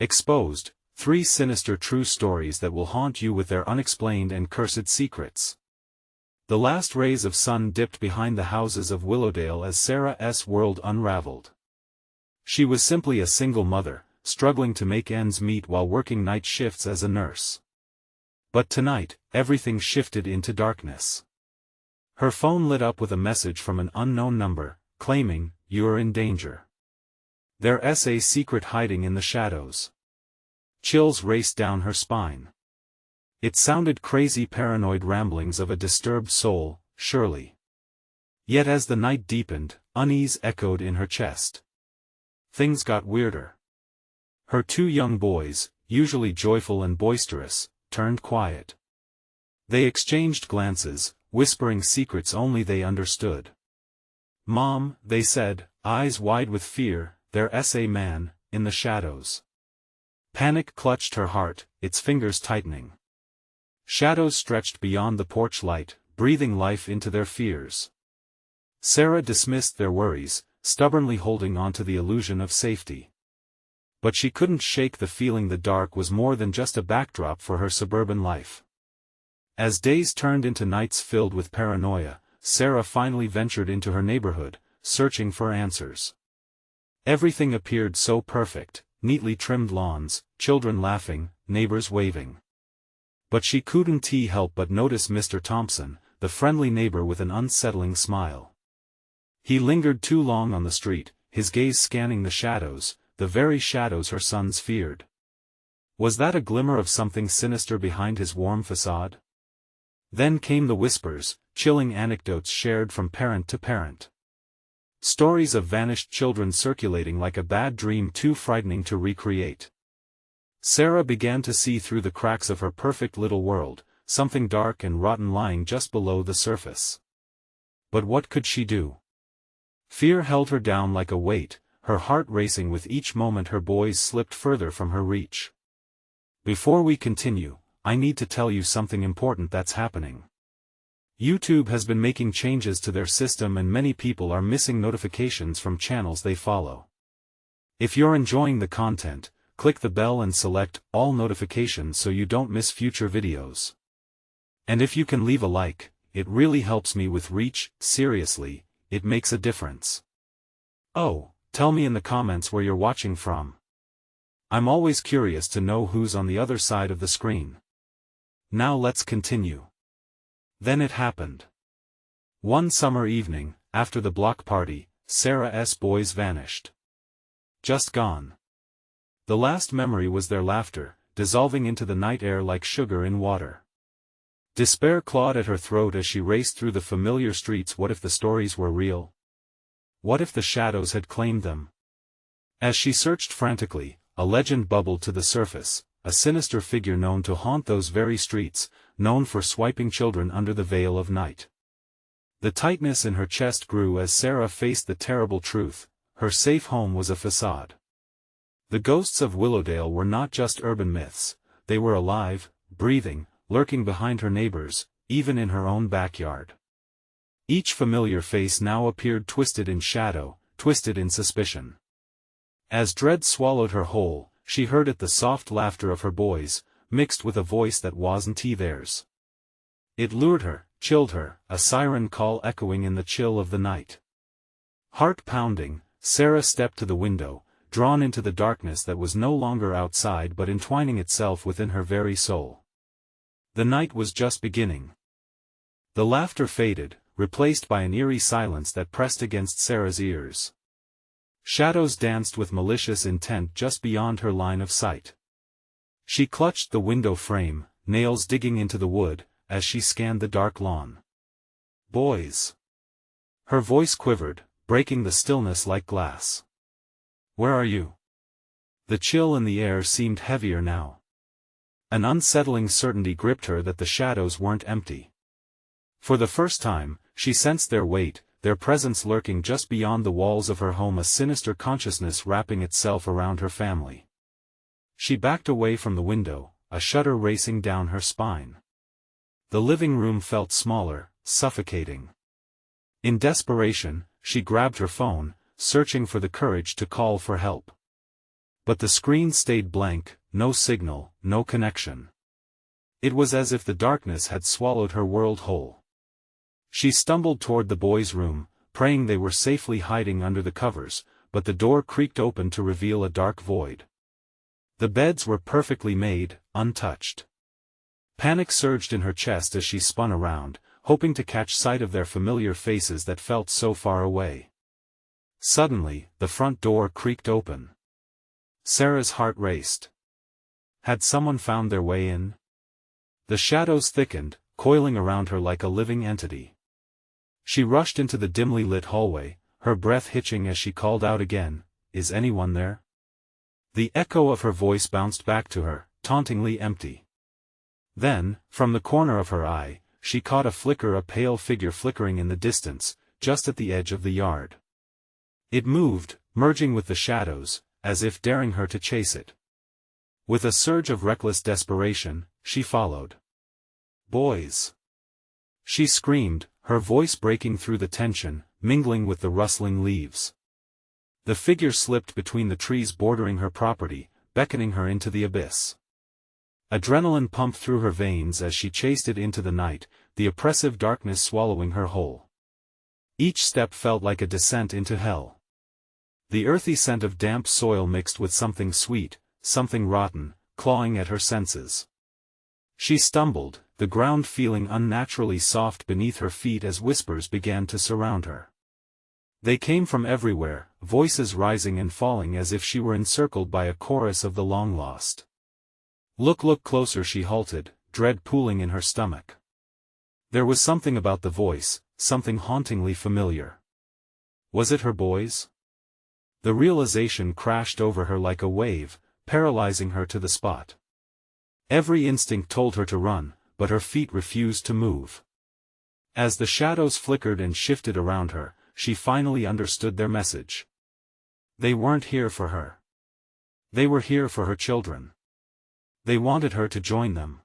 Exposed, 3 sinister true stories that will haunt you with their unexplained and cursed secrets. The last rays of sun dipped behind the houses of Willowdale as Sarah's world unraveled. She was simply a single mother, struggling to make ends meet while working night shifts as a nurse. But tonight, everything shifted into darkness. Her phone lit up with a message from an unknown number, claiming, "You're in danger. There's a secret hiding in the shadows." Chills raced down her spine. It sounded crazy, paranoid ramblings of a disturbed soul, surely. Yet as the night deepened, unease echoed in her chest. Things got weirder. Her 2 young boys, usually joyful and boisterous, turned quiet. They exchanged glances, whispering secrets only they understood. "Mom," they said, eyes wide with fear, "there's a man in the shadows." Panic clutched her heart, its fingers tightening. Shadows stretched beyond the porch light, breathing life into their fears. Sarah dismissed their worries, stubbornly holding on to the illusion of safety. But she couldn't shake the feeling the dark was more than just a backdrop for her suburban life. As days turned into nights filled with paranoia, Sarah finally ventured into her neighborhood, searching for answers. Everything appeared so perfect: neatly trimmed lawns, children laughing, neighbors waving. But she couldn't help but notice Mr. Thompson, the friendly neighbor with an unsettling smile. He lingered too long on the street, his gaze scanning the shadows, the very shadows her sons feared. Was that a glimmer of something sinister behind his warm facade? Then came the whispers, chilling anecdotes shared from parent to parent. Stories of vanished children circulating like a bad dream too frightening to recreate. Sarah began to see through the cracks of her perfect little world, something dark and rotten lying just below the surface. But what could she do? Fear held her down like a weight, her heart racing with each moment her boys slipped further from her reach. Before we continue, I need to tell you something important that's happening. YouTube has been making changes to their system and many people are missing notifications from channels they follow. If you're enjoying the content, click the bell and select all notifications so you don't miss future videos. And if you can leave a like, it really helps me with reach. Seriously, it makes a difference. Oh, tell me in the comments where you're watching from. I'm always curious to know who's on the other side of the screen. Now let's continue. Then it happened. One summer evening, after the block party, Sarah's boys vanished. Just gone. The last memory was their laughter, dissolving into the night air like sugar in water. Despair clawed at her throat as she raced through the familiar streets. What if the stories were real? What if the shadows had claimed them? As she searched frantically, a legend bubbled to the surface, a sinister figure known to haunt those very streets, known for swiping children under the veil of night. The tightness in her chest grew as Sarah faced the terrible truth: her safe home was a facade. The ghosts of Willowdale were not just urban myths, they were alive, breathing, lurking behind her neighbors, even in her own backyard. Each familiar face now appeared twisted in shadow, twisted in suspicion. As dread swallowed her whole, she heard it: the soft laughter of her boys, mixed with a voice that wasn't theirs. It lured her, chilled her, a siren call echoing in the chill of the night. Heart pounding, Sarah stepped to the window, drawn into the darkness that was no longer outside but entwining itself within her very soul. The night was just beginning. The laughter faded, replaced by an eerie silence that pressed against Sarah's ears. Shadows danced with malicious intent just beyond her line of sight. She clutched the window frame, nails digging into the wood, as she scanned the dark lawn. "Boys!" Her voice quivered, breaking the stillness like glass. "Where are you?" The chill in the air seemed heavier now. An unsettling certainty gripped her that the shadows weren't empty. For the first time, she sensed their weight, their presence lurking just beyond the walls of her home, a sinister consciousness wrapping itself around her family. She backed away from the window, a shudder racing down her spine. The living room felt smaller, suffocating. In desperation, she grabbed her phone, searching for the courage to call for help. But the screen stayed blank, no signal, no connection. It was as if the darkness had swallowed her world whole. She stumbled toward the boys' room, praying they were safely hiding under the covers, but the door creaked open to reveal a dark void. The beds were perfectly made, untouched. Panic surged in her chest as she spun around, hoping to catch sight of their familiar faces that felt so far away. Suddenly, the front door creaked open. Sarah's heart raced. Had someone found their way in? The shadows thickened, coiling around her like a living entity. She rushed into the dimly lit hallway, her breath hitching as she called out again, "Is anyone there?" The echo of her voice bounced back to her, tauntingly empty. Then, from the corner of her eye, she caught a pale figure flickering in the distance, just at the edge of the yard. It moved, merging with the shadows, as if daring her to chase it. With a surge of reckless desperation, she followed. "Boys!" She screamed, her voice breaking through the tension, mingling with the rustling leaves. The figure slipped between the trees bordering her property, beckoning her into the abyss. Adrenaline pumped through her veins as she chased it into the night, the oppressive darkness swallowing her whole. Each step felt like a descent into hell. The earthy scent of damp soil mixed with something sweet, something rotten, clawing at her senses. She stumbled, the ground feeling unnaturally soft beneath her feet as whispers began to surround her. They came from everywhere, voices rising and falling as if she were encircled by a chorus of the long-lost. Look closer, she halted, dread pooling in her stomach. There was something about the voice, something hauntingly familiar. Was it her boys? The realization crashed over her like a wave, paralyzing her to the spot. Every instinct told her to run, but her feet refused to move. As the shadows flickered and shifted around her, she finally understood their message. They weren't here for her. They were here for her children. They wanted her to join them.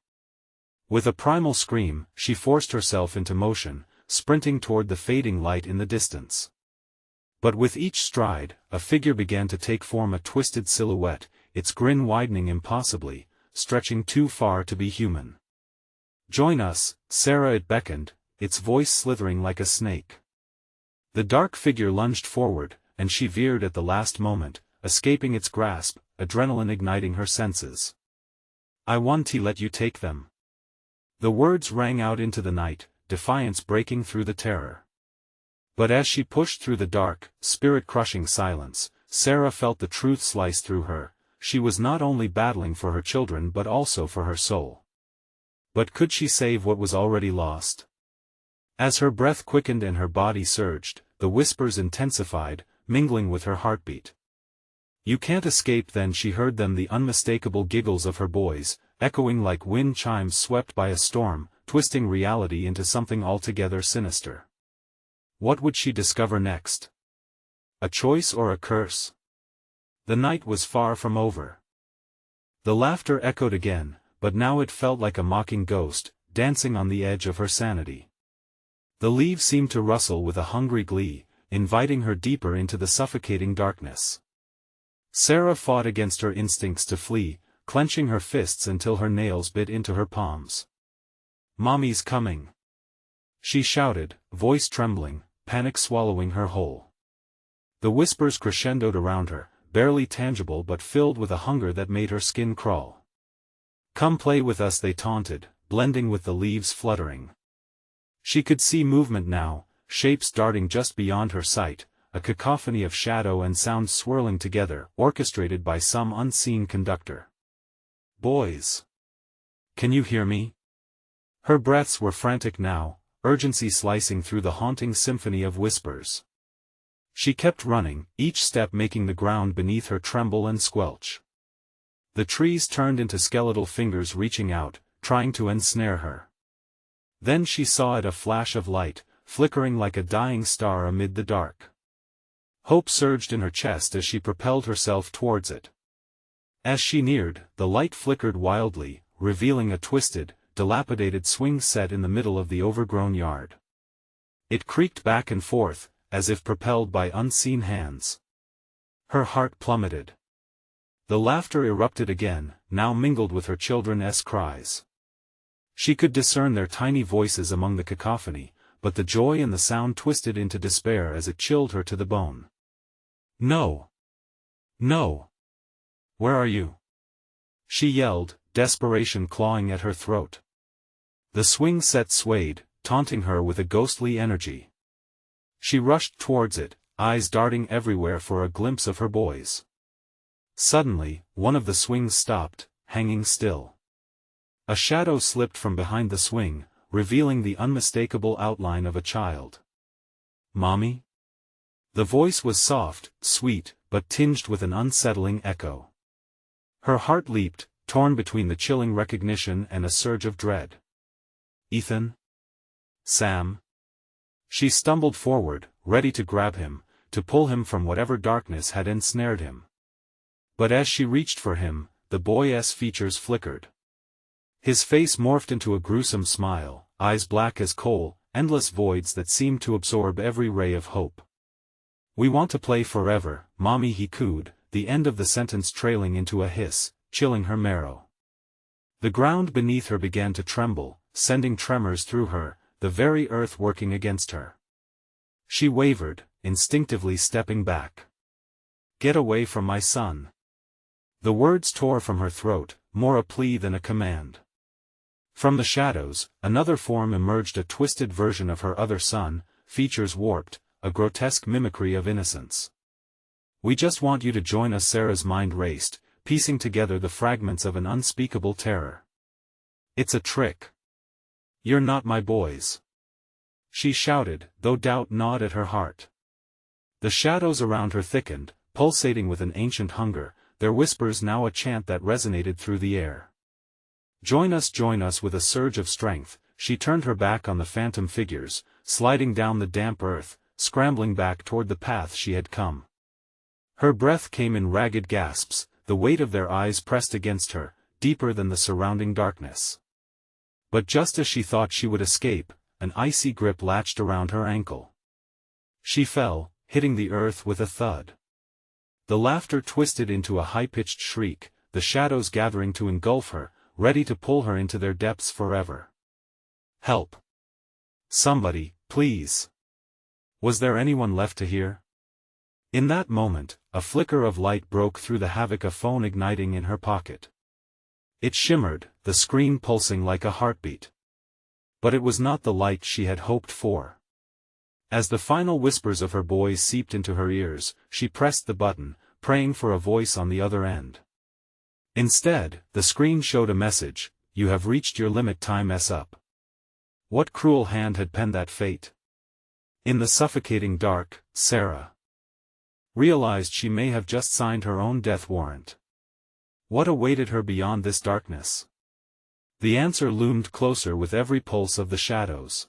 With a primal scream, she forced herself into motion, sprinting toward the fading light in the distance. But with each stride, a figure began to take form, a twisted silhouette, its grin widening impossibly, stretching too far to be human. "Join us, Sarah," it beckoned, its voice slithering like a snake. The dark figure lunged forward, and she veered at the last moment, escaping its grasp, adrenaline igniting her senses. "I want to let you take them." The words rang out into the night, defiance breaking through the terror. But as she pushed through the dark, spirit-crushing silence, Sarah felt the truth slice through her. She was not only battling for her children but also for her soul. But could she save what was already lost? As her breath quickened and her body surged, the whispers intensified, mingling with her heartbeat. "You can't escape." Then she heard them, the unmistakable giggles of her boys, echoing like wind chimes swept by a storm, twisting reality into something altogether sinister. What would she discover next? A choice or a curse? The night was far from over. The laughter echoed again, but now it felt like a mocking ghost, dancing on the edge of her sanity. The leaves seemed to rustle with a hungry glee, inviting her deeper into the suffocating darkness. Sarah fought against her instincts to flee, clenching her fists until her nails bit into her palms. "Mommy's coming!" she shouted, voice trembling, panic swallowing her whole. The whispers crescendoed around her, barely tangible but filled with a hunger that made her skin crawl. "Come play with us," they taunted, blending with the leaves fluttering. She could see movement now, shapes darting just beyond her sight, a cacophony of shadow and sound swirling together, orchestrated by some unseen conductor. "Boys! Can you hear me?" Her breaths were frantic now, urgency slicing through the haunting symphony of whispers. She kept running, each step making the ground beneath her tremble and squelch. The trees turned into skeletal fingers reaching out, trying to ensnare her. Then she saw it, a flash of light, flickering like a dying star amid the dark. Hope surged in her chest as she propelled herself towards it. As she neared, the light flickered wildly, revealing a twisted, dilapidated swing set in the middle of the overgrown yard. It creaked back and forth, as if propelled by unseen hands. Her heart plummeted. The laughter erupted again, now mingled with her children's cries. She could discern their tiny voices among the cacophony, but the joy and the sound twisted into despair as it chilled her to the bone. "No! No! Where are you?" she yelled, desperation clawing at her throat. The swing set swayed, taunting her with a ghostly energy. She rushed towards it, eyes darting everywhere for a glimpse of her boys. Suddenly, one of the swings stopped, hanging still. A shadow slipped from behind the swing, revealing the unmistakable outline of a child. "Mommy?" The voice was soft, sweet, but tinged with an unsettling echo. Her heart leaped, torn between the chilling recognition and a surge of dread. "Ethan? Sam?" She stumbled forward, ready to grab him, to pull him from whatever darkness had ensnared him. But as she reached for him, the boy's features flickered. His face morphed into a gruesome smile, eyes black as coal, endless voids that seemed to absorb every ray of hope. "We want to play forever, Mommy," he cooed, the end of the sentence trailing into a hiss, chilling her marrow. The ground beneath her began to tremble, sending tremors through her, the very earth working against her. She wavered, instinctively stepping back. "Get away from my son." The words tore from her throat, more a plea than a command. From the shadows, another form emerged, a twisted version of her other son, features warped, a grotesque mimicry of innocence. "We just want you to join us." Sarah's mind raced, piecing together the fragments of an unspeakable terror. "It's a trick. You're not my boys," she shouted, though doubt gnawed at her heart. The shadows around her thickened, pulsating with an ancient hunger, their whispers now a chant that resonated through the air. Join us." With a surge of strength, she turned her back on the phantom figures, sliding down the damp earth, scrambling back toward the path she had come. Her breath came in ragged gasps, the weight of their eyes pressed against her, deeper than the surrounding darkness. But just as she thought she would escape, an icy grip latched around her ankle. She fell, hitting the earth with a thud. The laughter twisted into a high-pitched shriek, the shadows gathering to engulf her, ready to pull her into their depths forever. "Help! Somebody, please!" Was there anyone left to hear? In that moment, a flicker of light broke through the havoc, a phone igniting in her pocket. It shimmered, the screen pulsing like a heartbeat. But it was not the light she had hoped for. As the final whispers of her boys seeped into her ears, she pressed the button, praying for a voice on the other end. Instead, the screen showed a message: "You have reached your limit, time's up." What cruel hand had penned that fate? In the suffocating dark, Sarah realized she may have just signed her own death warrant. What awaited her beyond this darkness? The answer loomed closer with every pulse of the shadows.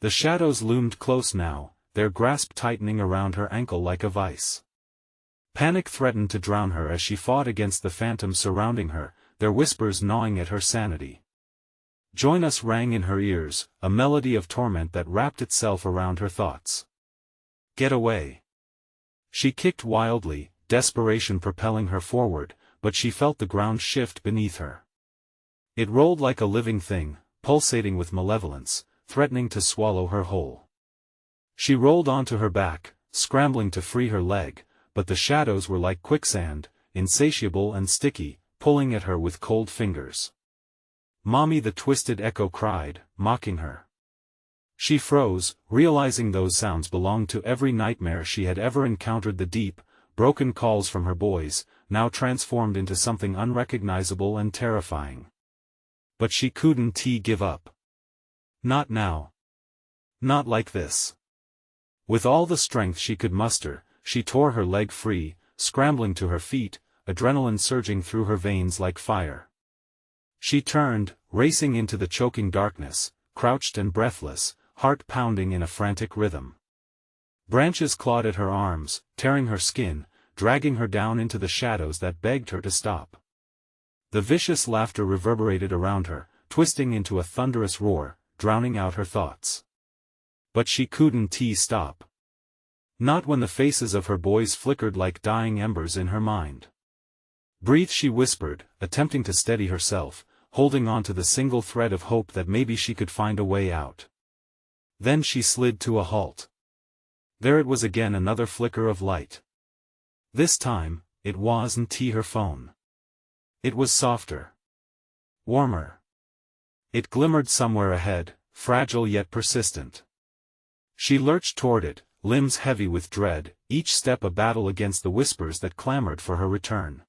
The shadows loomed close now, their grasp tightening around her ankle like a vice. Panic threatened to drown her as she fought against the phantoms surrounding her, their whispers gnawing at her sanity. "Join us" rang in her ears, a melody of torment that wrapped itself around her thoughts. "Get away." She kicked wildly, desperation propelling her forward, but she felt the ground shift beneath her. It rolled like a living thing, pulsating with malevolence, threatening to swallow her whole. She rolled onto her back, scrambling to free her leg, but the shadows were like quicksand, insatiable and sticky, pulling at her with cold fingers. "Mommy!" the twisted echo cried, mocking her. She froze, realizing those sounds belonged to every nightmare she had ever encountered, the deep, broken calls from her boys, now transformed into something unrecognizable and terrifying. But she couldn't give up. Not now. Not like this. With all the strength she could muster, she tore her leg free, scrambling to her feet, adrenaline surging through her veins like fire. She turned, racing into the choking darkness, crouched and breathless, heart pounding in a frantic rhythm. Branches clawed at her arms, tearing her skin, dragging her down into the shadows that begged her to stop. The vicious laughter reverberated around her, twisting into a thunderous roar, drowning out her thoughts. But she couldn't stop. Not when the faces of her boys flickered like dying embers in her mind. Breathe, she whispered, attempting to steady herself, holding on to the single thread of hope that maybe she could find a way out. Then she slid to a halt. There it was again, another flicker of light. This time, it wasn't her phone. It was softer. Warmer. It glimmered somewhere ahead, fragile yet persistent. She lurched toward it, limbs heavy with dread, each step a battle against the whispers that clamored for her return.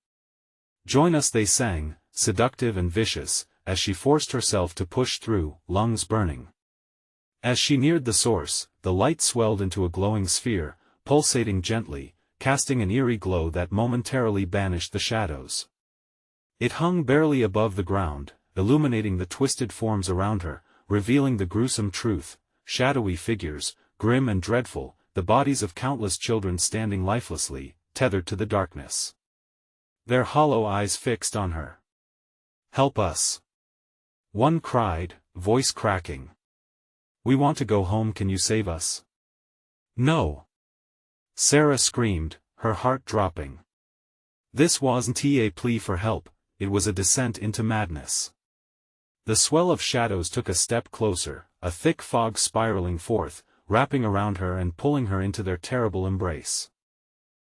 Join us, they sang, seductive and vicious, as she forced herself to push through, lungs burning. As she neared the source, the light swelled into a glowing sphere, pulsating gently, casting an eerie glow that momentarily banished the shadows. It hung barely above the ground, illuminating the twisted forms around her, revealing the gruesome truth: shadowy figures, grim and dreadful, the bodies of countless children standing lifelessly, tethered to the darkness. Their hollow eyes fixed on her. "Help us!" one cried, voice cracking. "We want to go home, can you save us?" "No!" Sarah screamed, her heart dropping. This wasn't a plea for help, it was a descent into madness. The swell of shadows took a step closer, a thick fog spiraling forth, wrapping around her and pulling her into their terrible embrace.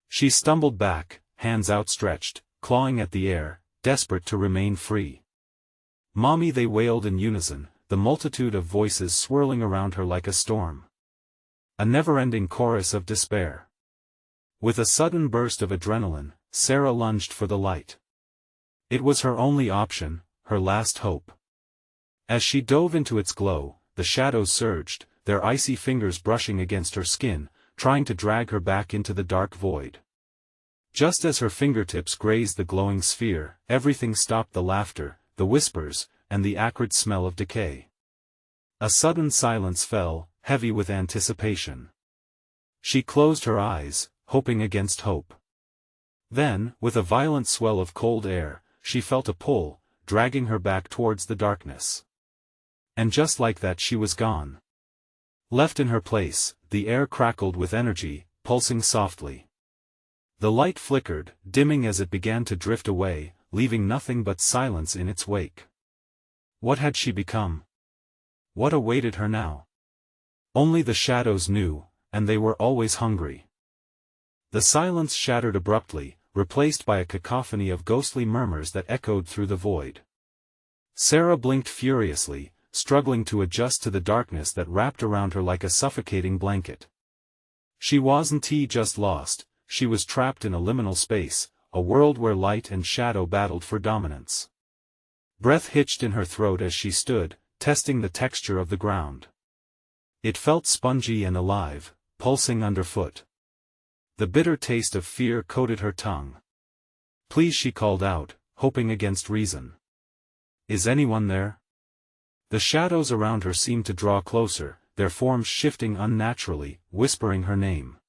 She stumbled back, hands outstretched, clawing at the air, desperate to remain free. "Mommy," they wailed in unison, the multitude of voices swirling around her like a storm. A never-ending chorus of despair. With a sudden burst of adrenaline, Sarah lunged for the light. It was her only option, her last hope. As she dove into its glow, the shadows surged, their icy fingers brushing against her skin, trying to drag her back into the dark void. Just as her fingertips grazed the glowing sphere, everything stopped: the laughter, the whispers, and the acrid smell of decay. A sudden silence fell, heavy with anticipation. She closed her eyes, hoping against hope. Then, with a violent swell of cold air, she felt a pull, dragging her back towards the darkness. And just like that she was gone. Left in her place, the air crackled with energy, pulsing softly. The light flickered, dimming as it began to drift away, leaving nothing but silence in its wake. What had she become? What awaited her now? Only the shadows knew, and they were always hungry. The silence shattered abruptly, replaced by a cacophony of ghostly murmurs that echoed through the void. Sarah blinked furiously, struggling to adjust to the darkness that wrapped around her like a suffocating blanket. She wasn't just lost, she was trapped in a liminal space, a world where light and shadow battled for dominance. Breath hitched in her throat as she stood, testing the texture of the ground. It felt spongy and alive, pulsing underfoot. The bitter taste of fear coated her tongue. "Please," she called out, hoping against reason. "Is anyone there?" The shadows around her seemed to draw closer, their forms shifting unnaturally, whispering her name.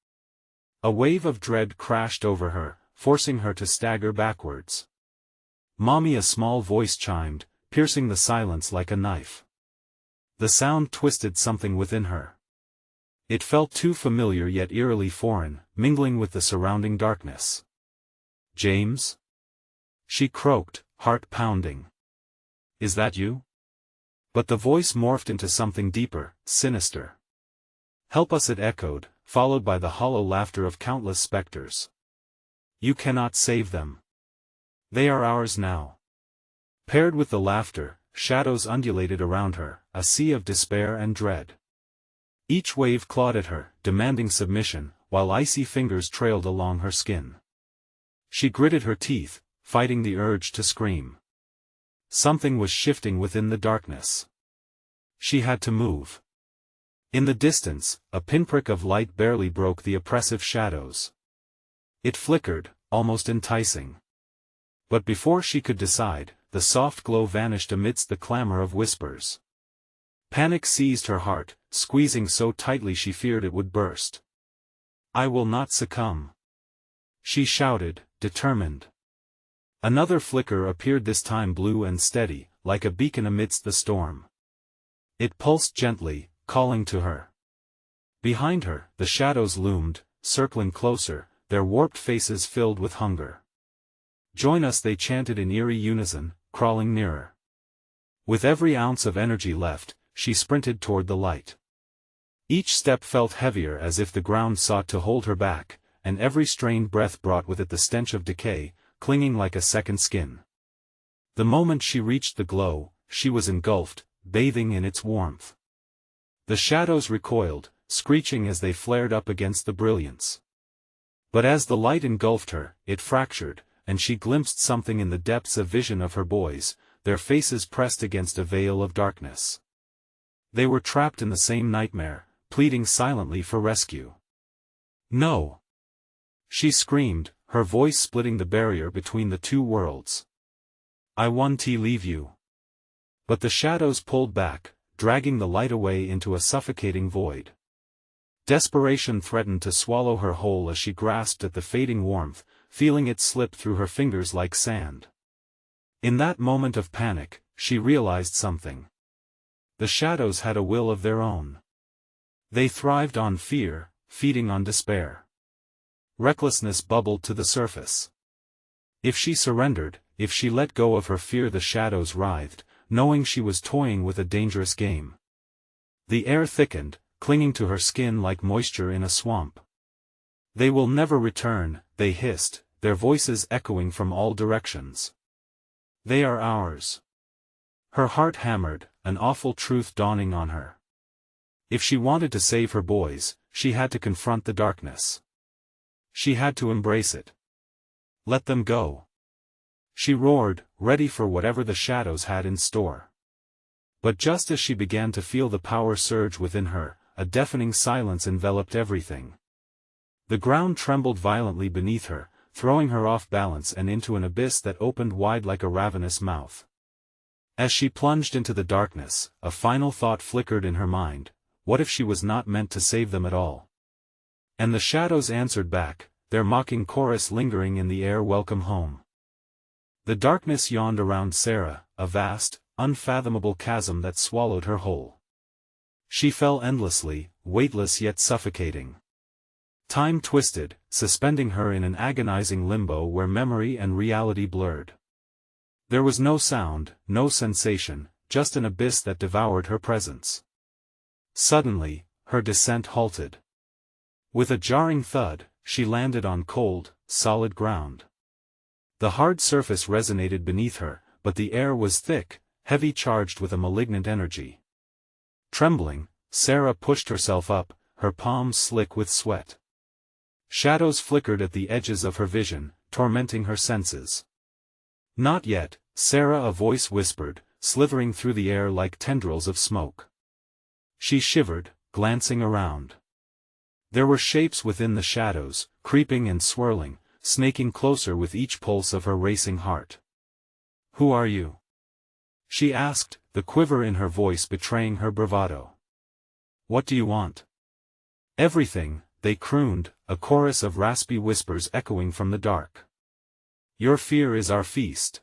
A wave of dread crashed over her, forcing her to stagger backwards. "Mommy," a small voice chimed, piercing the silence like a knife. The sound twisted something within her. It felt too familiar yet eerily foreign, mingling with the surrounding darkness. "James?" she croaked, heart pounding. "Is that you?" But the voice morphed into something deeper, sinister. "Help us," it echoed, followed by the hollow laughter of countless specters. "You cannot save them. They are ours now." Paired with the laughter, shadows undulated around her, a sea of despair and dread. Each wave clawed at her, demanding submission, while icy fingers trailed along her skin. She gritted her teeth, fighting the urge to scream. Something was shifting within the darkness. She had to move. In the distance, a pinprick of light barely broke the oppressive shadows. It flickered, almost enticing. But before she could decide, the soft glow vanished amidst the clamor of whispers. Panic seized her heart, squeezing so tightly she feared it would burst. "I will not succumb," she shouted, determined. Another flicker appeared, this time blue and steady, like a beacon amidst the storm. It pulsed gently, calling to her. Behind her, the shadows loomed, circling closer, their warped faces filled with hunger. Join us, they chanted in eerie unison, crawling nearer. With every ounce of energy left, she sprinted toward the light. Each step felt heavier as if the ground sought to hold her back, and every strained breath brought with it the stench of decay, clinging like a second skin. The moment she reached the glow, she was engulfed, bathing in its warmth. The shadows recoiled, screeching as they flared up against the brilliance. But as the light engulfed her, it fractured, and she glimpsed something in the depths of vision of her boys, their faces pressed against a veil of darkness. They were trapped in the same nightmare, pleading silently for rescue. "No!" she screamed, her voice splitting the barrier between the two worlds. "I won't leave you." But the shadows pulled back, dragging the light away into a suffocating void. Desperation threatened to swallow her whole as she grasped at the fading warmth, feeling it slip through her fingers like sand. In that moment of panic, she realized something. The shadows had a will of their own. They thrived on fear, feeding on despair. Recklessness bubbled to the surface. If she surrendered, if she let go of her fear, the shadows writhed, knowing she was toying with a dangerous game. The air thickened, clinging to her skin like moisture in a swamp. "They will never return," they hissed, their voices echoing from all directions. "They are ours." Her heart hammered, an awful truth dawning on her. If she wanted to save her boys, she had to confront the darkness. She had to embrace it. "Let them go," she roared, ready for whatever the shadows had in store. But just as she began to feel the power surge within her, a deafening silence enveloped everything. The ground trembled violently beneath her, throwing her off balance and into an abyss that opened wide like a ravenous mouth. As she plunged into the darkness, a final thought flickered in her mind: what if she was not meant to save them at all? And the shadows answered back, their mocking chorus lingering in the air: "Welcome home." The darkness yawned around Sarah, a vast, unfathomable chasm that swallowed her whole. She fell endlessly, weightless yet suffocating. Time twisted, suspending her in an agonizing limbo where memory and reality blurred. There was no sound, no sensation, just an abyss that devoured her presence. Suddenly, her descent halted. With a jarring thud, she landed on cold, solid ground. The hard surface resonated beneath her, but the air was thick, heavy, charged with a malignant energy. Trembling, Sarah pushed herself up, her palms slick with sweat. Shadows flickered at the edges of her vision, tormenting her senses. "Not yet, Sarah," a voice whispered, slithering through the air like tendrils of smoke. She shivered, glancing around. There were shapes within the shadows, creeping and swirling, snaking closer with each pulse of her racing heart. "Who are you?" she asked, the quiver in her voice betraying her bravado. "What do you want?" "Everything," they crooned, a chorus of raspy whispers echoing from the dark. "Your fear is our feast."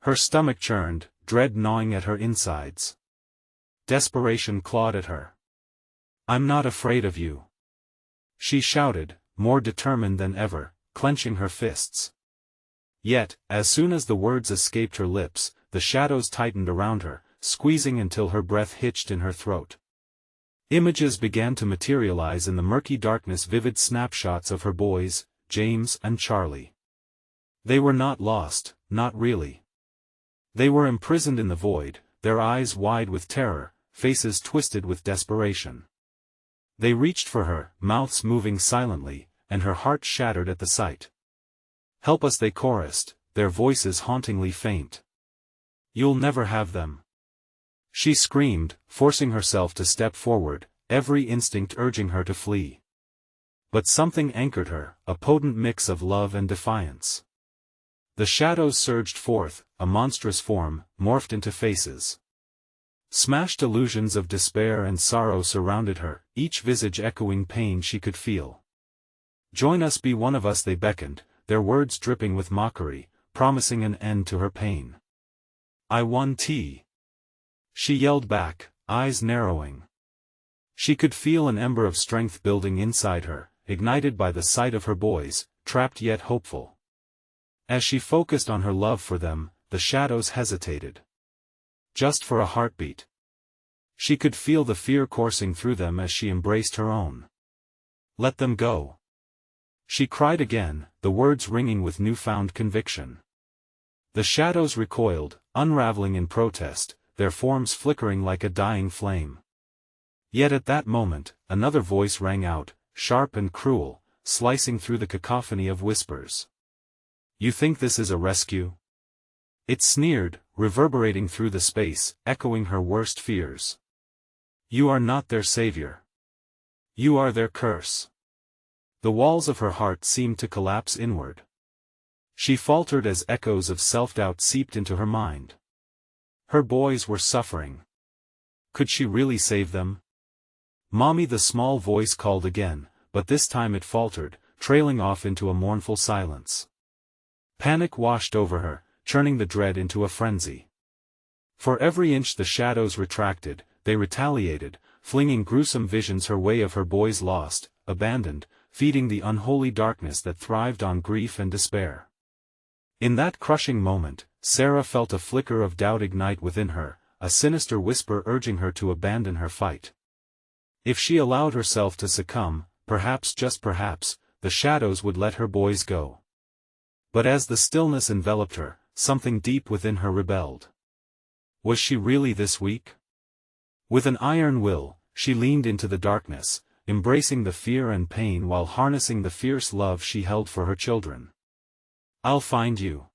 Her stomach churned, dread gnawing at her insides. Desperation clawed at her. "I'm not afraid of you," she shouted, more determined than ever, clenching her fists. Yet, as soon as the words escaped her lips, the shadows tightened around her, squeezing until her breath hitched in her throat. Images began to materialize in the murky darkness, vivid snapshots of her boys, James and Charlie. They were not lost, not really. They were imprisoned in the void, their eyes wide with terror, faces twisted with desperation. They reached for her, mouths moving silently, and her heart shattered at the sight. "Help us," they chorused, their voices hauntingly faint. "You'll never have them," she screamed, forcing herself to step forward, every instinct urging her to flee. But something anchored her, a potent mix of love and defiance. The shadows surged forth, a monstrous form, morphed into faces. Smashed illusions of despair and sorrow surrounded her, each visage echoing pain she could feel. "Join us, be one of us," they beckoned, their words dripping with mockery, promising an end to her pain. "I want tea," she yelled back, eyes narrowing. She could feel an ember of strength building inside her, ignited by the sight of her boys, trapped yet hopeful. As she focused on her love for them, the shadows hesitated. Just for a heartbeat. She could feel the fear coursing through them as she embraced her own. Let them go. She cried again, the words ringing with newfound conviction. The shadows recoiled, unraveling in protest, their forms flickering like a dying flame. Yet at that moment, another voice rang out, sharp and cruel, slicing through the cacophony of whispers. You think this is a rescue? It sneered, reverberating through the space, echoing her worst fears. You are not their savior. You are their curse. The walls of her heart seemed to collapse inward. She faltered as echoes of self-doubt seeped into her mind. Her boys were suffering. Could she really save them? Mommy, the small voice called again, but this time it faltered, trailing off into a mournful silence. Panic washed over her, churning the dread into a frenzy. For every inch the shadows retracted, they retaliated, flinging gruesome visions her way of her boys lost, abandoned, feeding the unholy darkness that thrived on grief and despair. In that crushing moment, Sarah felt a flicker of doubt ignite within her, a sinister whisper urging her to abandon her fight. If she allowed herself to succumb, perhaps, just perhaps, the shadows would let her boys go. But as the stillness enveloped her, something deep within her rebelled. Was she really this weak? With an iron will, she leaned into the darkness, embracing the fear and pain while harnessing the fierce love she held for her children. I'll find you.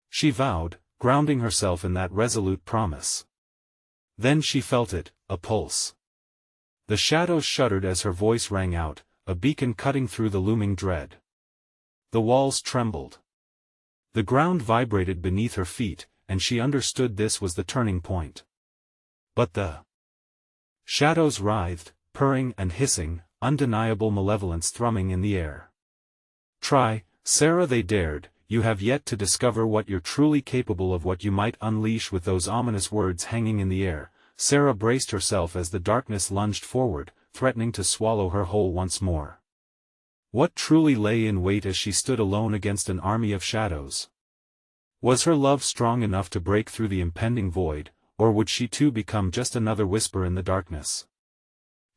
She vowed, grounding herself in that resolute promise. Then she felt it, a pulse. The shadows shuddered as her voice rang out, a beacon cutting through the looming dread. The walls trembled. The ground vibrated beneath her feet, and she understood this was the turning point. But the shadows writhed, purring and hissing, undeniable malevolence thrumming in the air. Try, Sarah, they dared, you have yet to discover what you're truly capable of, what you might unleash. With those ominous words hanging in the air, Sarah braced herself as the darkness lunged forward, threatening to swallow her whole once more. What truly lay in wait as she stood alone against an army of shadows? Was her love strong enough to break through the impending void, or would she too become just another whisper in the darkness?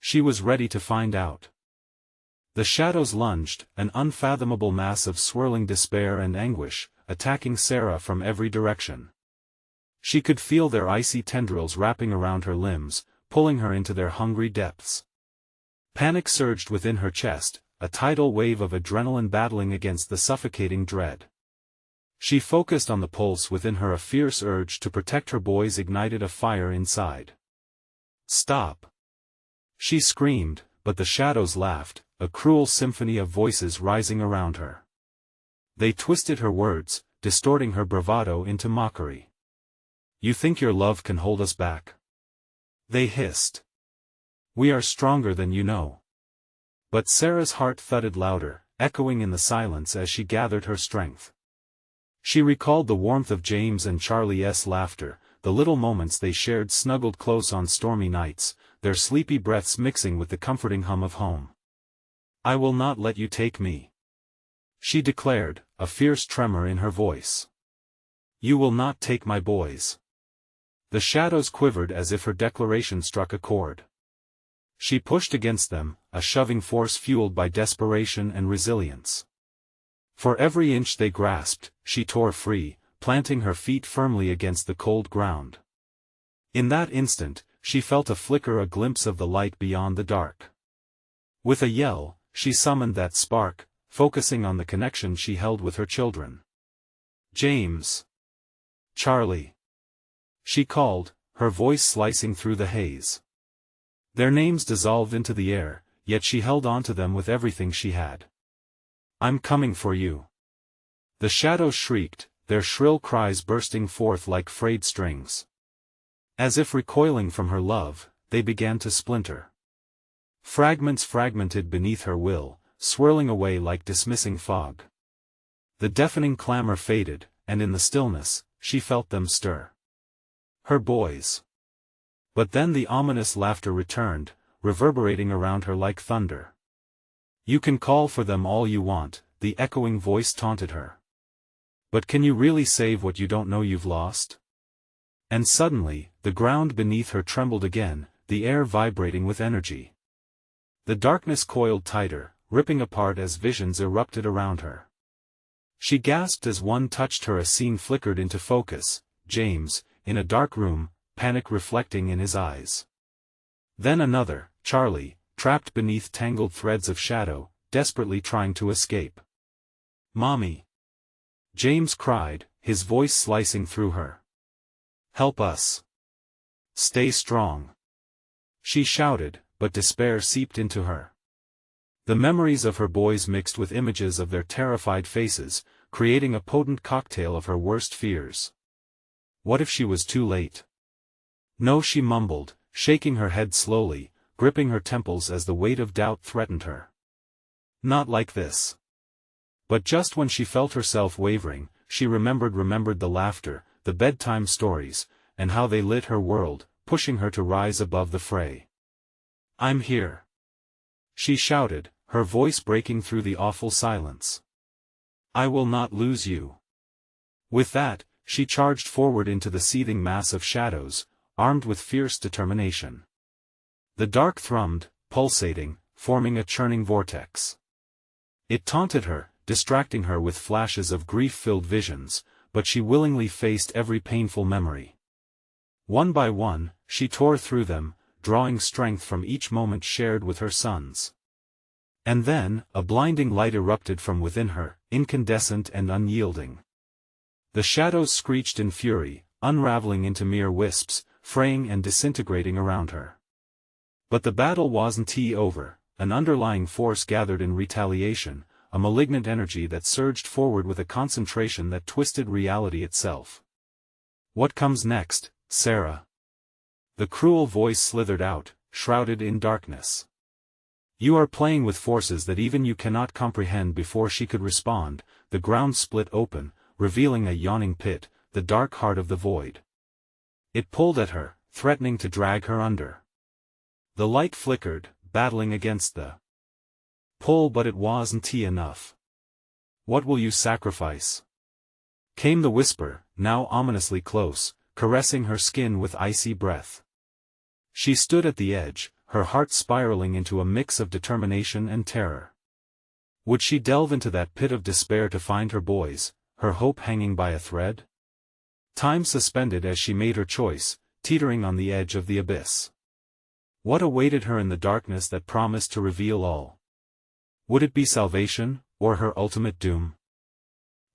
She was ready to find out. The shadows lunged, an unfathomable mass of swirling despair and anguish, attacking Sarah from every direction. She could feel their icy tendrils wrapping around her limbs, pulling her into their hungry depths. Panic surged within her chest, a tidal wave of adrenaline battling against the suffocating dread. She focused on the pulse within her, a fierce urge to protect her boys ignited a fire inside. Stop! She screamed, but the shadows laughed, a cruel symphony of voices rising around her. They twisted her words, distorting her bravado into mockery. You think your love can hold us back? They hissed. We are stronger than you know. But Sarah's heart thudded louder, echoing in the silence as she gathered her strength. She recalled the warmth of James and Charlie's laughter, the little moments they shared snuggled close on stormy nights, their sleepy breaths mixing with the comforting hum of home. I will not let you take me, she declared, a fierce tremor in her voice. You will not take my boys. The shadows quivered as if her declaration struck a chord. She pushed against them, a shoving force fueled by desperation and resilience. For every inch they grasped, she tore free, planting her feet firmly against the cold ground. In that instant, she felt a flicker, a glimpse of the light beyond the dark. With a yell, she summoned that spark, focusing on the connection she held with her children. James. Charlie. She called, her voice slicing through the haze. Their names dissolved into the air, yet she held on to them with everything she had. I'm coming for you. The shadows shrieked, their shrill cries bursting forth like frayed strings. As if recoiling from her love, they began to splinter. Fragments fragmented beneath her will, swirling away like dismissing fog. The deafening clamor faded, and in the stillness, she felt them stir. Her boys. But then the ominous laughter returned, reverberating around her like thunder. You can call for them all you want, the echoing voice taunted her. But can you really save what you don't know you've lost? And suddenly, the ground beneath her trembled again, the air vibrating with energy. The darkness coiled tighter, ripping apart as visions erupted around her. She gasped as one touched her. A scene flickered into focus, James, in a dark room, panic reflecting in his eyes. Then another, Charlie, trapped beneath tangled threads of shadow, desperately trying to escape. "Mommy!" James cried, his voice slicing through her. "Help us! Stay strong!" She shouted, but despair seeped into her. The memories of her boys mixed with images of their terrified faces, creating a potent cocktail of her worst fears. What if she was too late? No, she mumbled, shaking her head slowly, gripping her temples as the weight of doubt threatened her. Not like this. But just when she felt herself wavering, she remembered the laughter, the bedtime stories, and how they lit her world, pushing her to rise above the fray. "I'm here!" she shouted, her voice breaking through the awful silence. "I will not lose you." With that, she charged forward into the seething mass of shadows, armed with fierce determination. The dark thrummed, pulsating, forming a churning vortex. It taunted her, distracting her with flashes of grief-filled visions, but she willingly faced every painful memory. One by one, she tore through them, drawing strength from each moment shared with her sons. And then, a blinding light erupted from within her, incandescent and unyielding. The shadows screeched in fury, unraveling into mere wisps, fraying and disintegrating around her. But the battle wasn't over. An underlying force gathered in retaliation, a malignant energy that surged forward with a concentration that twisted reality itself. "What comes next, Sarah?" The cruel voice slithered out, shrouded in darkness. "You are playing with forces that even you cannot comprehend." Before she could respond, the ground split open, revealing a yawning pit, the dark heart of the void. It pulled at her, threatening to drag her under. The light flickered, battling against the pull, but it wasn't enough. "What will you sacrifice?" came the whisper, now ominously close, caressing her skin with icy breath. She stood at the edge, her heart spiraling into a mix of determination and terror. Would she delve into that pit of despair to find her boys, her hope hanging by a thread? Time suspended as she made her choice, teetering on the edge of the abyss. What awaited her in the darkness that promised to reveal all? Would it be salvation, or her ultimate doom?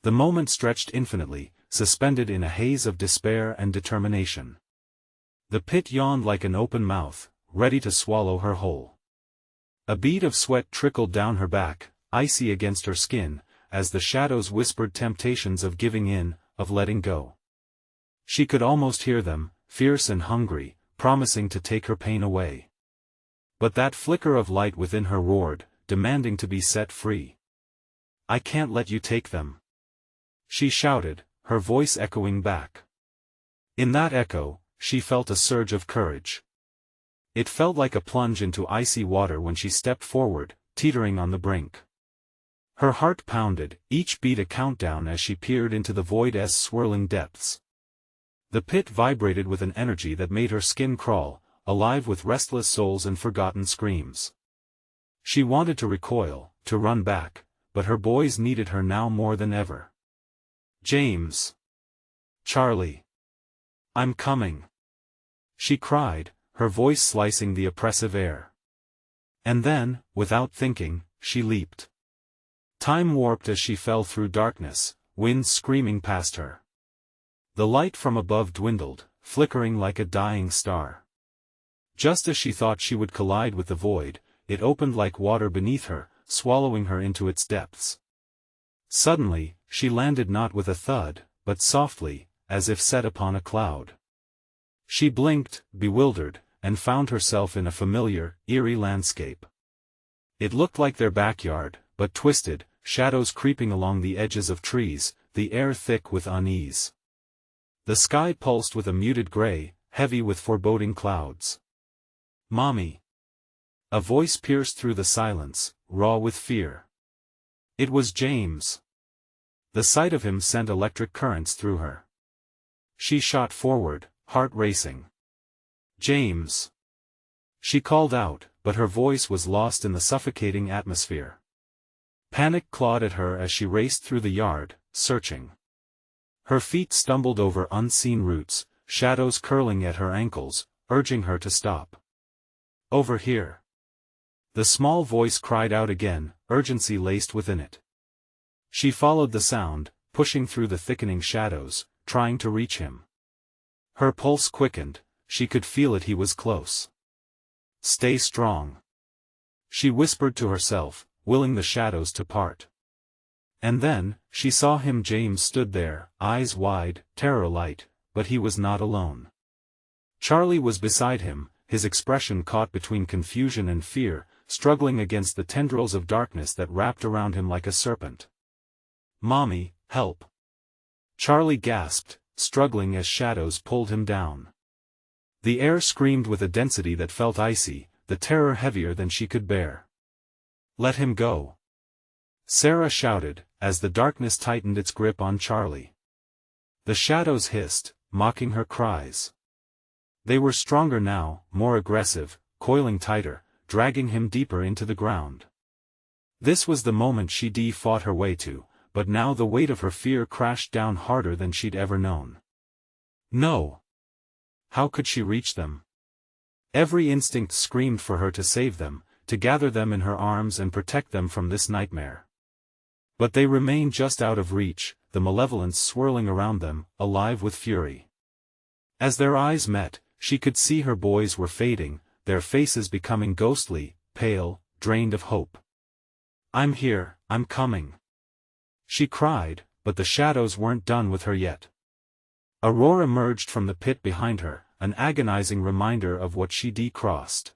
The moment stretched infinitely, suspended in a haze of despair and determination. The pit yawned like an open mouth, ready to swallow her whole. A bead of sweat trickled down her back, icy against her skin, as the shadows whispered temptations of giving in, of letting go. She could almost hear them, fierce and hungry, promising to take her pain away. But that flicker of light within her roared, demanding to be set free. "I can't let you take them," she shouted, her voice echoing back. In that echo, she felt a surge of courage. It felt like a plunge into icy water when she stepped forward, teetering on the brink. Her heart pounded, each beat a countdown as she peered into the void's swirling depths. The pit vibrated with an energy that made her skin crawl, alive with restless souls and forgotten screams. She wanted to recoil, to run back, but her boys needed her now more than ever. "James! Charlie! I'm coming!" she cried, her voice slicing the oppressive air. And then, without thinking, she leaped. Time warped as she fell through darkness, winds screaming past her. The light from above dwindled, flickering like a dying star. Just as she thought she would collide with the void, it opened like water beneath her, swallowing her into its depths. Suddenly, she landed not with a thud, but softly, as if set upon a cloud. She blinked, bewildered, and found herself in a familiar, eerie landscape. It looked like their backyard, but twisted, shadows creeping along the edges of trees, the air thick with unease. The sky pulsed with a muted gray, heavy with foreboding clouds. "Mommy!" A voice pierced through the silence, raw with fear. It was James. The sight of him sent electric currents through her. She shot forward, heart racing. "James!" She called out, but her voice was lost in the suffocating atmosphere. Panic clawed at her as she raced through the yard, searching. Her feet stumbled over unseen roots, shadows curling at her ankles, urging her to stop. "Over here!" The small voice cried out again, urgency laced within it. She followed the sound, pushing through the thickening shadows, trying to reach him. Her pulse quickened, she could feel it, he was close. "Stay strong," she whispered to herself, willing the shadows to part. And then, she saw him. James stood there, eyes wide, terror light, but he was not alone. Charlie was beside him, his expression caught between confusion and fear, struggling against the tendrils of darkness that wrapped around him like a serpent. "Mommy, help!" Charlie gasped, struggling as shadows pulled him down. The air screamed with a density that felt icy, the terror heavier than she could bear. "Let him go!" Sarah shouted, as the darkness tightened its grip on Charlie. The shadows hissed, mocking her cries. They were stronger now, more aggressive, coiling tighter, dragging him deeper into the ground. This was the moment she fought her way to, but now the weight of her fear crashed down harder than she'd ever known. No! How could she reach them? Every instinct screamed for her to save them, to gather them in her arms and protect them from this nightmare. But they remained just out of reach, the malevolence swirling around them, alive with fury. As their eyes met, she could see her boys were fading, their faces becoming ghostly, pale, drained of hope. "I'm here, I'm coming," she cried, but the shadows weren't done with her yet. A roar emerged from the pit behind her, an agonizing reminder of what she'd crossed.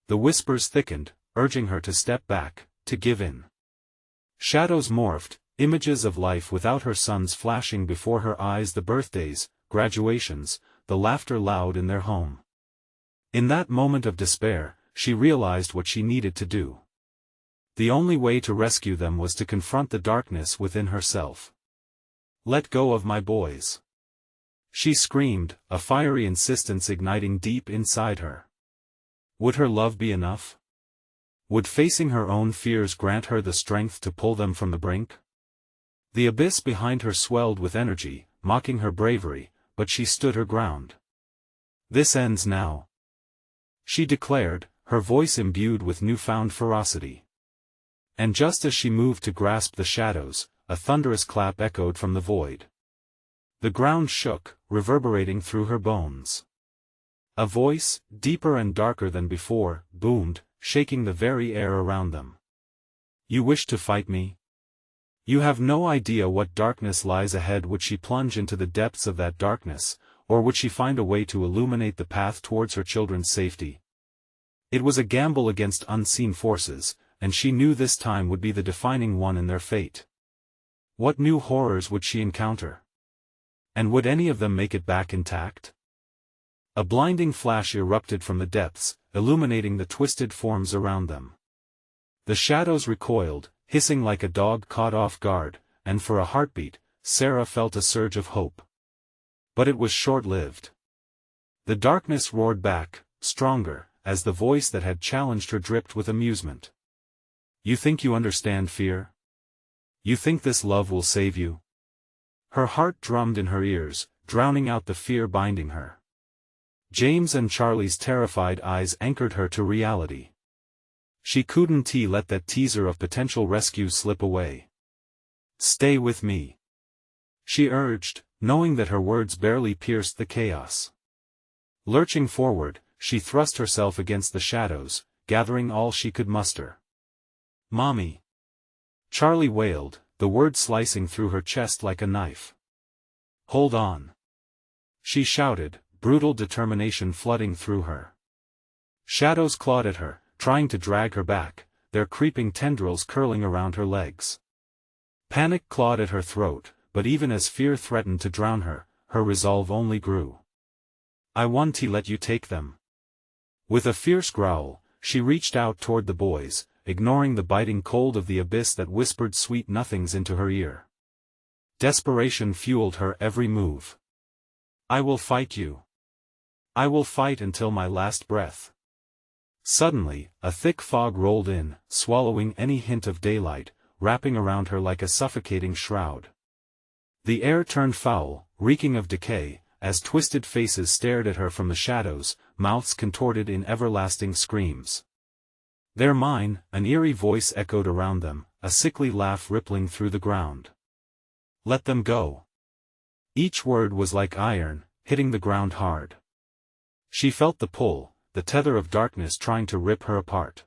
The whispers thickened, urging her to step back, to give in. Shadows morphed, images of life without her sons flashing before her eyes, the birthdays, graduations, the laughter loud in their home. In that moment of despair, she realized what she needed to do. The only way to rescue them was to confront the darkness within herself. "Let go of my boys!" she screamed, a fiery insistence igniting deep inside her. Would her love be enough? Would facing her own fears grant her the strength to pull them from the brink? The abyss behind her swelled with energy, mocking her bravery, but she stood her ground. "This ends now," she declared, her voice imbued with newfound ferocity. And just as she moved to grasp the shadows, a thunderous clap echoed from the void. The ground shook, reverberating through her bones. A voice, deeper and darker than before, boomed, shaking the very air around them. "You wish to fight me? You have no idea what darkness lies ahead." Would she plunge into the depths of that darkness, or would she find a way to illuminate the path towards her children's safety? It was a gamble against unseen forces, and she knew this time would be the defining one in their fate. What new horrors would she encounter? And would any of them make it back intact? A blinding flash erupted from the depths, illuminating the twisted forms around them. The shadows recoiled, hissing like a dog caught off guard, and for a heartbeat, Sarah felt a surge of hope. But it was short-lived. The darkness roared back, stronger, as the voice that had challenged her dripped with amusement. "You think you understand fear? You think this love will save you?" Her heart drummed in her ears, drowning out the fear binding her. James and Charlie's terrified eyes anchored her to reality. She couldn't let that teaser of potential rescue slip away. "Stay with me," she urged, knowing that her words barely pierced the chaos. Lurching forward, she thrust herself against the shadows, gathering all she could muster. "Mommy!" Charlie wailed, the word slicing through her chest like a knife. "Hold on!" she shouted, brutal determination flooding through her. Shadows clawed at her, trying to drag her back, their creeping tendrils curling around her legs. Panic clawed at her throat, but even as fear threatened to drown her, her resolve only grew. "I want to let you take them." With a fierce growl, she reached out toward the boys, ignoring the biting cold of the abyss that whispered sweet nothings into her ear. Desperation fueled her every move. "I will fight you. I will fight until my last breath." Suddenly, a thick fog rolled in, swallowing any hint of daylight, wrapping around her like a suffocating shroud. The air turned foul, reeking of decay, as twisted faces stared at her from the shadows, mouths contorted in everlasting screams. "They're mine," an eerie voice echoed around them, a sickly laugh rippling through the ground. "Let them go." Each word was like iron, hitting the ground hard. She felt the pull, the tether of darkness trying to rip her apart.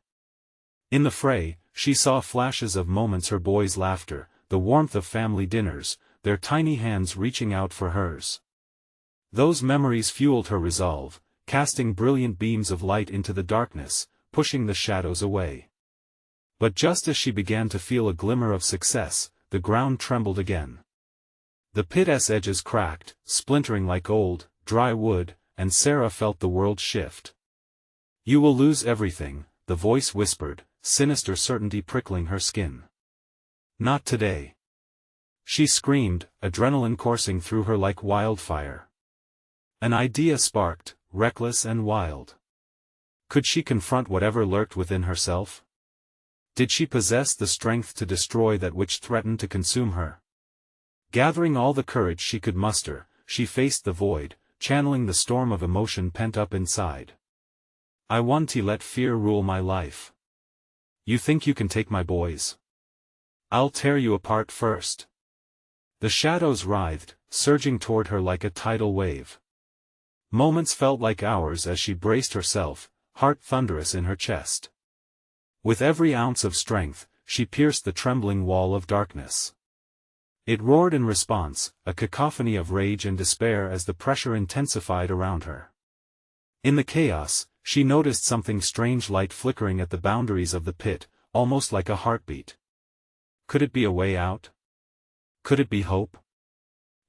In the fray, she saw flashes of moments: her boys' laughter, the warmth of family dinners, their tiny hands reaching out for hers. Those memories fueled her resolve, casting brilliant beams of light into the darkness, pushing the shadows away. But just as she began to feel a glimmer of success, the ground trembled again. The pit's edges cracked, splintering like old, dry wood, and Sarah felt the world shift. "You will lose everything," the voice whispered, sinister certainty prickling her skin. "Not today." She screamed, adrenaline coursing through her like wildfire. An idea sparked, reckless and wild. Could she confront whatever lurked within herself? Did she possess the strength to destroy that which threatened to consume her? Gathering all the courage she could muster, she faced the void, channeling the storm of emotion pent up inside. "I want to let fear rule my life. You think you can take my boys? I'll tear you apart first." The shadows writhed, surging toward her like a tidal wave. Moments felt like hours as she braced herself, heart thunderous in her chest. With every ounce of strength, she pierced the trembling wall of darkness. It roared in response, a cacophony of rage and despair as the pressure intensified around her. In the chaos, she noticed something strange: light flickering at the boundaries of the pit, almost like a heartbeat. Could it be a way out? Could it be hope?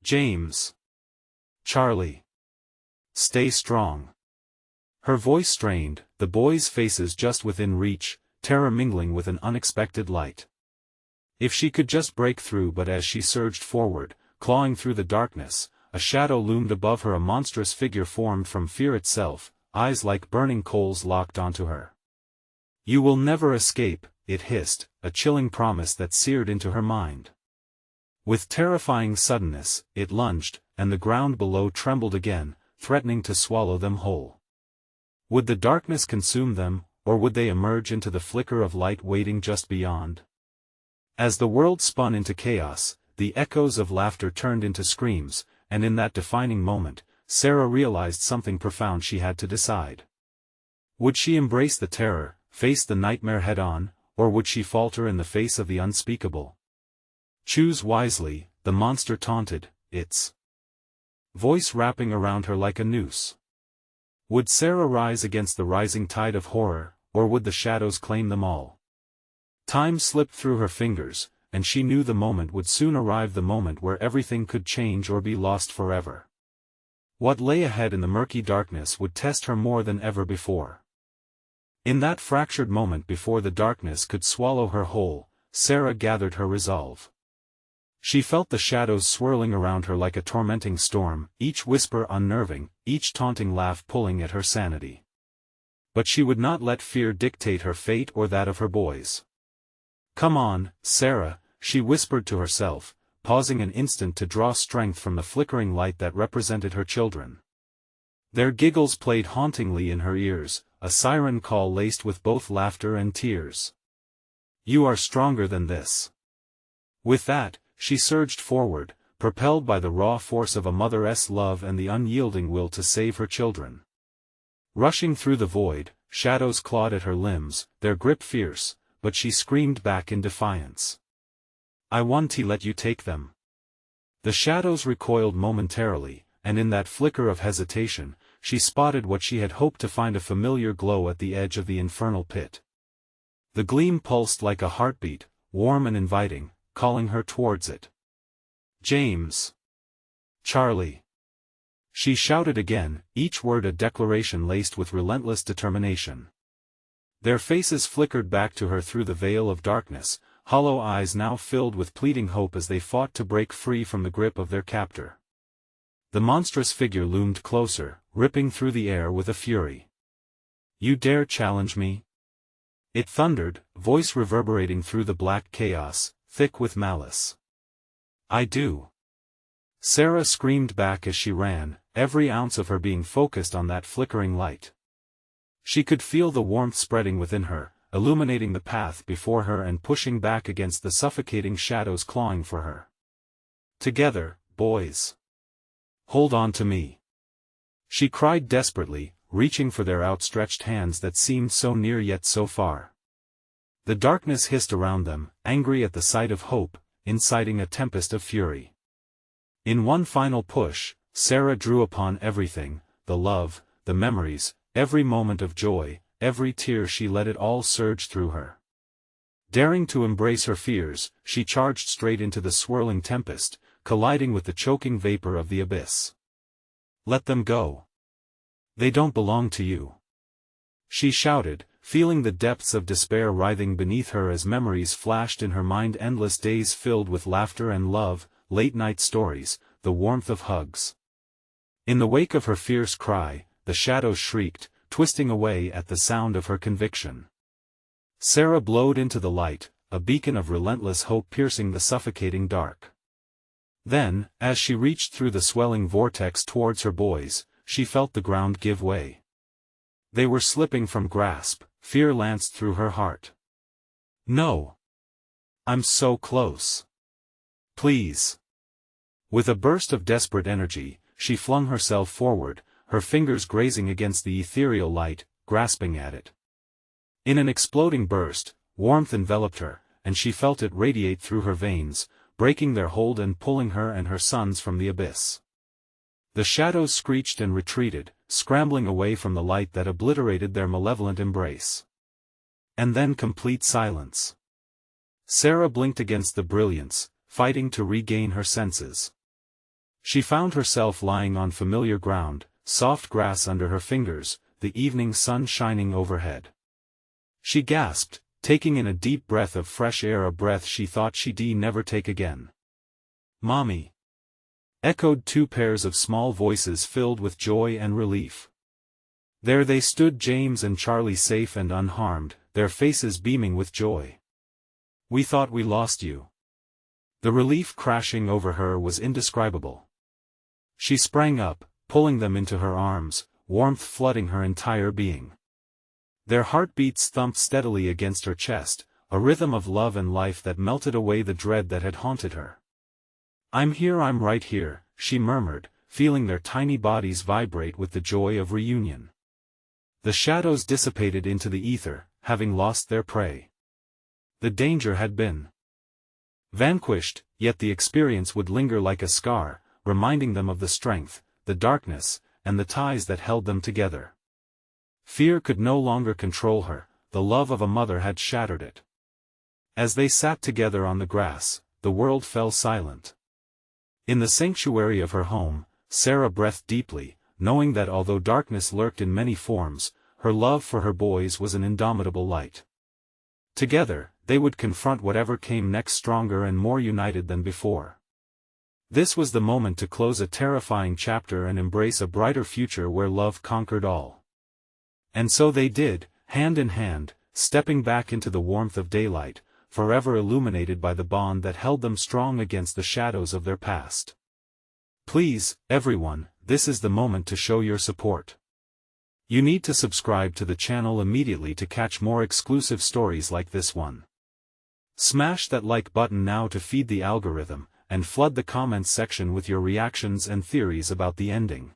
"James. Charlie. Stay strong." Her voice strained, the boys' faces just within reach, terror mingling with an unexpected light. If she could just break through. But as she surged forward, clawing through the darkness, a shadow loomed above her, a monstrous figure formed from fear itself, eyes like burning coals locked onto her. "You will never escape," it hissed, a chilling promise that seared into her mind. With terrifying suddenness, it lunged, and the ground below trembled again, threatening to swallow them whole. Would the darkness consume them, or would they emerge into the flicker of light waiting just beyond? As the world spun into chaos, the echoes of laughter turned into screams, and in that defining moment, Sarah realized something profound. She had to decide. Would she embrace the terror, face the nightmare head-on, or would she falter in the face of the unspeakable? "Choose wisely," the monster taunted, its voice wrapping around her like a noose. Would Sarah rise against the rising tide of horror, or would the shadows claim them all? Time slipped through her fingers, and she knew the moment would soon arrive, the moment where everything could change or be lost forever. What lay ahead in the murky darkness would test her more than ever before. In that fractured moment before the darkness could swallow her whole, Sarah gathered her resolve. She felt the shadows swirling around her like a tormenting storm, each whisper unnerving, each taunting laugh pulling at her sanity. But she would not let fear dictate her fate or that of her boys. "Come on, Sarah," she whispered to herself, pausing an instant to draw strength from the flickering light that represented her children. Their giggles played hauntingly in her ears, a siren call laced with both laughter and tears. "You are stronger than this." With that, she surged forward, propelled by the raw force of a mother's love and the unyielding will to save her children. Rushing through the void, shadows clawed at her limbs, their grip fierce, but she screamed back in defiance. "I want to let you take them." The shadows recoiled momentarily, and in that flicker of hesitation, she spotted what she had hoped to find: a familiar glow at the edge of the infernal pit. The gleam pulsed like a heartbeat, warm and inviting, calling her towards it. "James. Charlie." She shouted again, each word a declaration laced with relentless determination. Their faces flickered back to her through the veil of darkness, hollow eyes now filled with pleading hope as they fought to break free from the grip of their captor. The monstrous figure loomed closer, ripping through the air with a fury. "You dare challenge me?" it thundered, voice reverberating through the black chaos, thick with malice. "I do." Sarah screamed back as she ran, every ounce of her being focused on that flickering light. She could feel the warmth spreading within her, illuminating the path before her and pushing back against the suffocating shadows clawing for her. "Together, boys. Hold on to me," she cried desperately, reaching for their outstretched hands that seemed so near yet so far. The darkness hissed around them, angry at the sight of hope, inciting a tempest of fury. In one final push, Sarah drew upon everything, the love, the memories, every moment of joy, every tear. She let it all surge through her. Daring to embrace her fears, she charged straight into the swirling tempest, colliding with the choking vapor of the abyss. "Let them go. They don't belong to you," she shouted, feeling the depths of despair writhing beneath her as memories flashed in her mind, endless days filled with laughter and love, late-night stories, the warmth of hugs. In the wake of her fierce cry, the shadows shrieked, twisting away at the sound of her conviction. Sarah glowed into the light, a beacon of relentless hope piercing the suffocating dark. Then, as she reached through the swelling vortex towards her boys, she felt the ground give way. They were slipping from grasp, fear lanced through her heart. "No. I'm so close. Please." With a burst of desperate energy, she flung herself forward, her fingers grazing against the ethereal light, grasping at it. In an exploding burst, warmth enveloped her, and she felt it radiate through her veins, breaking their hold and pulling her and her sons from the abyss. The shadows screeched and retreated, scrambling away from the light that obliterated their malevolent embrace. And then complete silence. Sarah blinked against the brilliance, fighting to regain her senses. She found herself lying on familiar ground, soft grass under her fingers, the evening sun shining overhead. She gasped, taking in a deep breath of fresh air, a breath she thought she'd never take again. "Mommy!" echoed two pairs of small voices filled with joy and relief. There they stood, James and Charlie, safe and unharmed, their faces beaming with joy. "We thought we lost you." The relief crashing over her was indescribable. She sprang up, pulling them into her arms, warmth flooding her entire being. Their heartbeats thumped steadily against her chest, a rhythm of love and life that melted away the dread that had haunted her. "I'm here, I'm right here," she murmured, feeling their tiny bodies vibrate with the joy of reunion. The shadows dissipated into the ether, having lost their prey. The danger had been vanquished, yet the experience would linger like a scar, reminding them of the strength, the darkness, and the ties that held them together. Fear could no longer control her, the love of a mother had shattered it. As they sat together on the grass, the world fell silent. In the sanctuary of her home, Sarah breathed deeply, knowing that although darkness lurked in many forms, her love for her boys was an indomitable light. Together, they would confront whatever came next, stronger and more united than before. This was the moment to close a terrifying chapter and embrace a brighter future where love conquered all. And so they did, hand in hand, stepping back into the warmth of daylight, forever illuminated by the bond that held them strong against the shadows of their past. Please, everyone, this is the moment to show your support. You need to subscribe to the channel immediately to catch more exclusive stories like this one. Smash that like button now to feed the algorithm, and flood the comments section with your reactions and theories about the ending.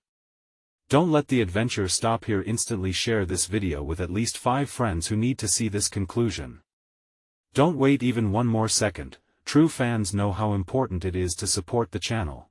Don't let the adventure stop here. Instantly share this video with at least 5 friends who need to see this conclusion. Don't wait even one more second. True fans know how important it is to support the channel.